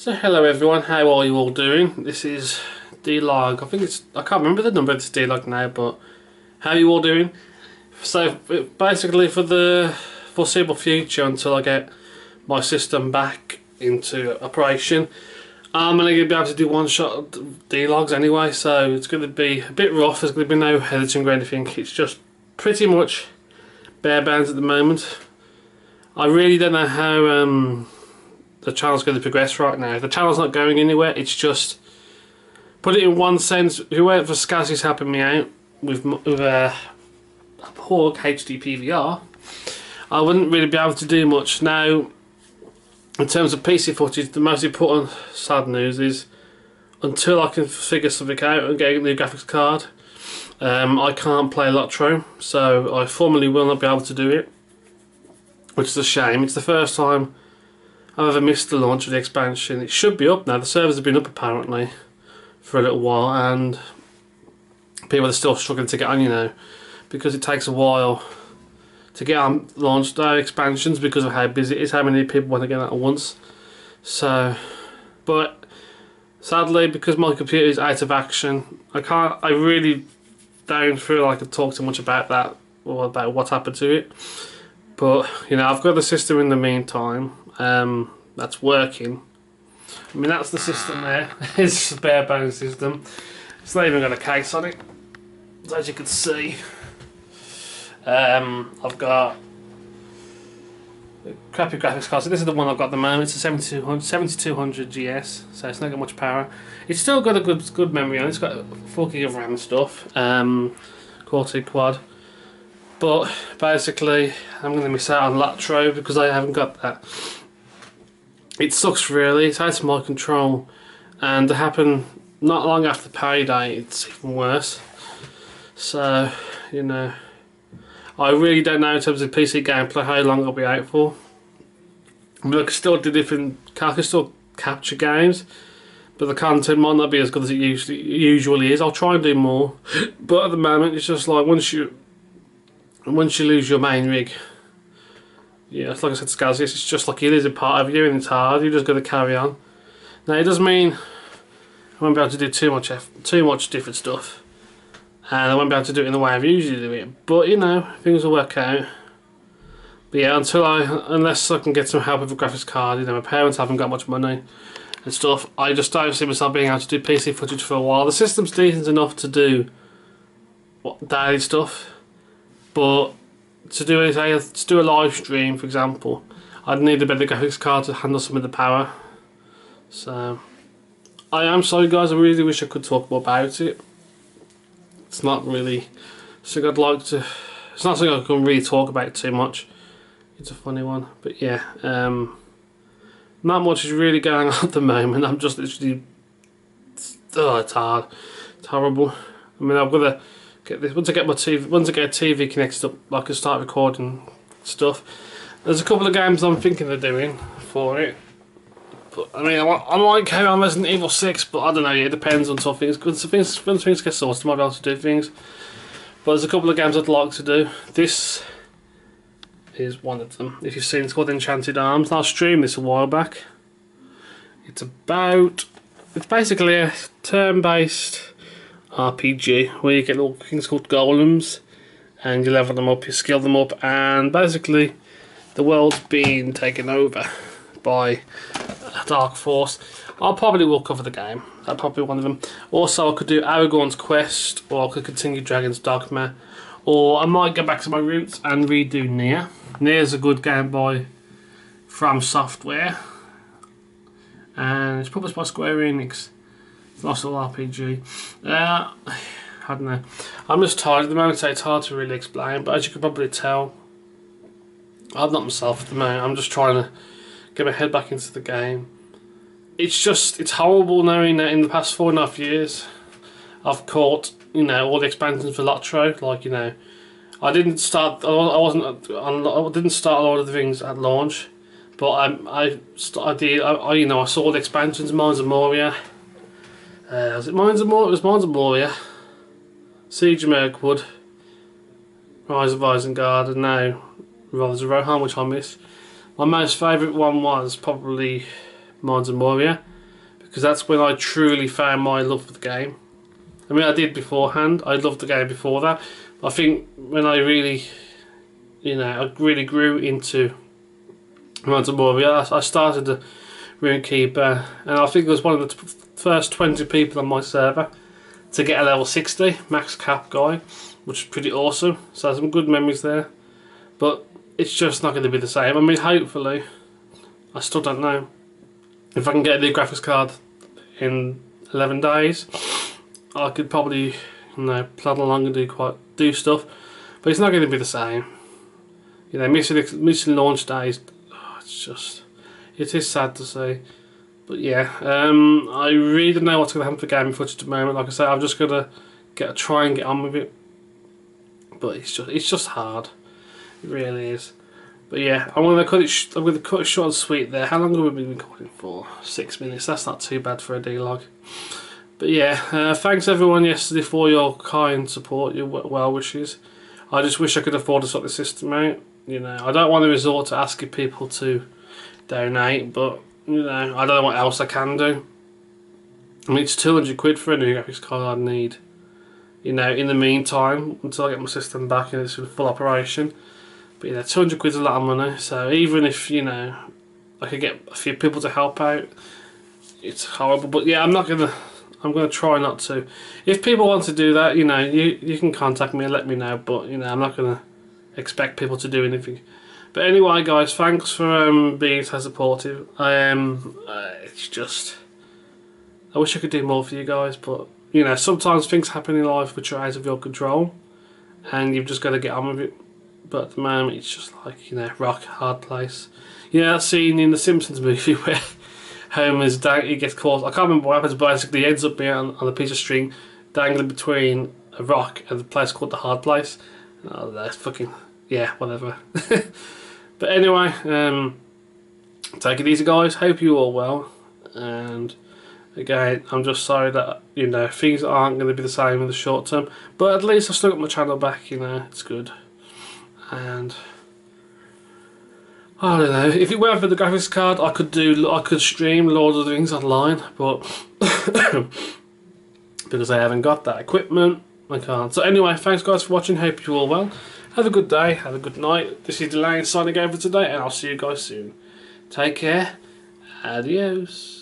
So hello everyone, how are you all doing? This is D-Log. I can't remember the number of this D-Log now, but how are you all doing? So basically for the foreseeable future, until I get my system back into operation, I'm only going to be able to do one-shot D-Logs anyway, so it's going to be a bit rough. There's going to be no editing or anything. It's just pretty much bare bones at the moment. I really don't know how the channel's going to progress right now. The channel's not going anywhere. It's just, put it in one sense, if it weren't for Skazzy's helping me out with a poor HD PVR, I wouldn't really be able to do much. Now, in terms of PC footage, the most important sad news is, until I can figure something out and get a new graphics card, I can't play LOTRO, so I formally will not be able to do it, which is a shame. It's the first time I've ever missed the launch of the expansion. It should be up now. The servers have been up apparently for a little while, and people are still struggling to get on, you know, because it takes a while to get on launched expansions because of how busy it is, how many people want to get at once. So, but sadly, because my computer is out of action, I really don't feel like I can talk too much about that or about what happened to it. But you know, I've got the system in the meantime. That's working. I mean, that's the system there. It's a bare bones system. It's not even got a case on it, as you can see. I've got a crappy graphics card. So this is the one I've got at the moment. It's a 7200 GS, so it's not got much power. It's still got a good memory on it. It's got 4 gig of RAM and stuff. Quad. But basically, I'm going to miss out on LOTRO because I haven't got that. It sucks really. It's out of my control, and to happen not long after payday, it's even worse. So, you know, I really don't know in terms of PC gameplay how long I'll be out for. I mean, I can still do I can still capture games, but the content might not be as good as it usually is. I'll try and do more, but at the moment it's just like once you lose your main rig, yeah, it's like I said to Skazzy, it's just like it is a part of you and it's hard. You just got to carry on. Now it doesn't mean I won't be able to do too much different stuff, and I won't be able to do it in the way I've usually do it. But you know, things will work out. But yeah, unless I can get some help with a graphics card, you know, my parents haven't got much money and stuff. I just don't see myself being able to do PC footage for a while. The system's decent enough to do daily stuff, but to do a live stream, for example, I'd need a better graphics card to handle some of the power. So I am sorry guys, I really wish I could talk more about it. It's not really something I'd like to, it's not something I can really talk about too much. It's a funny one, but yeah, not much is really going on at the moment. I'm just literally, it's hard, it's horrible. I mean, I've got to get this, once I get a TV connected up, I can start recording stuff. There's a couple of games I'm thinking of doing for it, but I mean, I might carry on Resident Evil 6, but I don't know. Yeah, it depends on some things. When things get sorted, I might be able to do things. But there's a couple of games I'd like to do. This is one of them. If you've seen, it's called Enchanted Arms. I streamed this a while back. It's basically a turn-based RPG where you get little things called golems, and you level them up, you skill them up, and basically the world's being taken over by a dark force. I probably will cover the game. That's probably one of them. Also, I could do Aragorn's Quest, or I could continue Dragon's Dogma, or I might go back to my roots and redo Nier. Nier's a good game from Software, and it's published by Square Enix. It's a nice little RPG. I don't know. I'm just tired at the moment, so it's hard to really explain, but as you can probably tell, I'm not myself at the moment. I'm just trying to get my head back into the game. It's horrible knowing that in the past 4.5 years I've caught, you know, all the expansions for LOTRO. Like, you know, I didn't start a lot of the things at launch, but I you know, I saw all the expansions. Mines of Moria. Was it Mines of Moria? It was Mines of Moria, Siege of Mirkwood, Rise of Isengard, and now Rise of Rohan, which I miss. My most favourite one was probably Mines and Moria, because that's when I truly found my love for the game. I mean, I did beforehand. I loved the game before that. I think when I really, you know, I really grew into Mines and Moria, I started the Runekeeper, and I think it was one of the first 20 people on my server to get a level 60 max cap guy, which is pretty awesome. So some good memories there, but it's just not going to be the same. I mean, hopefully, I still don't know if I can get a new graphics card in 11 days. I could probably, you know, plod along and do stuff, but it's not going to be the same. You know, missing launch days. Oh, it is sad to see. But yeah, I really don't know what's going to happen for gaming footage at the moment. Like I said, I'm just going to try and get on with it. But it's just hard. It really is. But yeah, I'm going to cut it short and sweet there. How long have we been recording for? 6 minutes. That's not too bad for a D-log. But yeah, thanks everyone yesterday for your kind support, your well wishes. I just wish I could afford to sort the system out. You know, I don't want to resort to asking people to donate, but you know, I don't know what else I can do. I mean, it's 200 quid for a new graphics card I'd need. You know, in the meantime, until I get my system back and it's in full operation. But you know, 200 quid's a lot of money. So even if, you know, I could get a few people to help out, it's horrible. But yeah, I'm gonna try not to. If people want to do that, you know, you can contact me and let me know. But you know, I'm not gonna expect people to do anything. But anyway, guys, thanks for being so supportive. It's just, I wish I could do more for you guys, but you know, sometimes things happen in life which are out of your control, and you've just got to get on with it. But at the moment, it's just like, you know, rock hard place. You know that scene in the Simpsons movie where Homer's he gets caught. I can't remember what happens, but basically he ends up being on a piece of string dangling between a rock and a place called the hard place. Oh, that's fucking, yeah, whatever. But anyway, take it easy, guys. Hope you all well. And again, I'm just sorry that, you know, things aren't going to be the same in the short term. But at least I've still got my channel back, you know, it's good. And I don't know, if it weren't for the graphics card, I could stream Lord of the Rings online, but because I haven't got that equipment, I can't. So anyway, thanks guys for watching. Hope you all well. Have a good day, have a good night. This is Dulayne signing over today, and I'll see you guys soon. Take care. Adios.